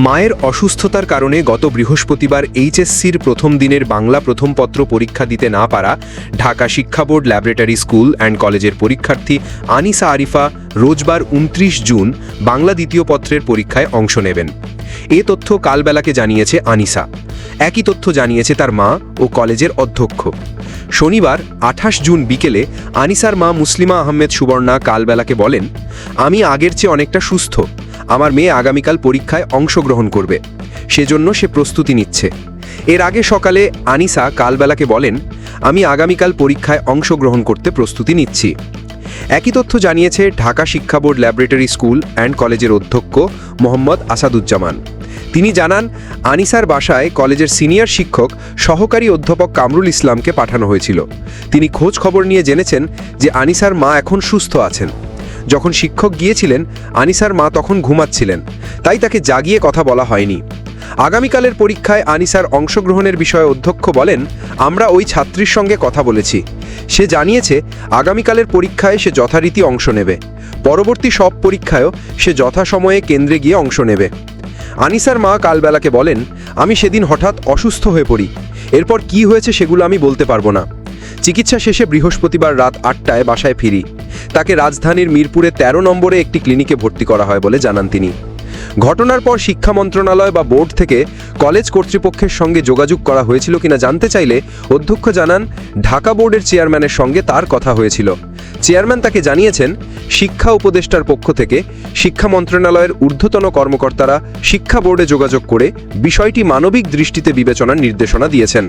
মায়ের অসুস্থতার কারণে গত বৃহস্পতিবার এইচএসসির প্রথম দিনের বাংলা প্রথম পত্র পরীক্ষা দিতে না পারা ঢাকা শিক্ষা বোর্ড ল্যাবরেটরি স্কুল অ্যান্ড কলেজের পরীক্ষার্থী আনিসা আরিফা রোজবার ২৯ জুন বাংলা দ্বিতীয় পত্রের পরীক্ষায় অংশ নেবেন। এ তথ্য কালবেলাকে জানিয়েছে আনিসা। একই তথ্য জানিয়েছে তার মা ও কলেজের অধ্যক্ষ। শনিবার ২৮ জুন বিকেলে আনিসার মা মুসলিমা আহমেদ সুবর্ণা কালবেলাকে বলেন, আমি আগের চেয়ে অনেকটা সুস্থ। আমার মেয়ে আগামীকাল পরীক্ষায় অংশগ্রহণ করবে, সেজন্য সে প্রস্তুতি নিচ্ছে। এর আগে সকালে আনিসা কালবেলাকে বলেন, আমি আগামীকাল পরীক্ষায় অংশগ্রহণ করতে প্রস্তুতি নিচ্ছি। একই তথ্য জানিয়েছে ঢাকা শিক্ষা বোর্ড ল্যাবরেটরি স্কুল অ্যান্ড কলেজের অধ্যক্ষ মোহাম্মদ আসাদুজ্জামান। তিনি জানান, আনিসার বাসায় কলেজের সিনিয়র শিক্ষক সহকারী অধ্যাপক কামরুল ইসলামকে পাঠানো হয়েছিল। তিনি খোঁজ খবর নিয়ে জেনেছেন যে আনিসার মা এখন সুস্থ আছেন। যখন শিক্ষক গিয়েছিলেন, আনিসার মা তখন ঘুমাচ্ছিলেন, তাই তাকে জাগিয়ে কথা বলা হয়নি। আগামীকালের পরীক্ষায় আনিসার অংশগ্রহণের বিষয়ে অধ্যক্ষ বলেন, আমরা ওই ছাত্রীর সঙ্গে কথা বলেছি। সে জানিয়েছে আগামীকালের পরীক্ষায় সে যথারীতি অংশ নেবে। পরবর্তী সব পরীক্ষায়ও সে যথাসময়ে কেন্দ্রে গিয়ে অংশ নেবে। আনিসার মা কালবেলাকে বলেন, আমি সেদিন হঠাৎ অসুস্থ হয়ে পড়ি। এরপর কি হয়েছে সেগুলো আমি বলতে পারবো না। চিকিৎসা শেষে বৃহস্পতিবার রাত ৮টায় বাসায় ফিরি। তাকে রাজধানীর মিরপুরে ১৩ নম্বরে একটি ক্লিনিকে ভর্তি করা হয় বলে জানান তিনি। ঘটনার পর শিক্ষা মন্ত্রণালয় বা বোর্ড থেকে কলেজ কর্তৃপক্ষের সঙ্গে যোগাযোগ করা হয়েছিল কিনা জানতে চাইলে অধ্যক্ষ জানান, ঢাকা বোর্ডের চেয়ারম্যানের সঙ্গে তার কথা হয়েছিল। চেয়ারম্যান তাকে জানিয়েছেন, শিক্ষা উপদেষ্টার পক্ষ থেকে শিক্ষা মন্ত্রণালয়ের ঊর্ধ্বতন কর্মকর্তারা শিক্ষা বোর্ডে যোগাযোগ করে বিষয়টি মানবিক দৃষ্টিতে বিবেচনার নির্দেশনা দিয়েছেন।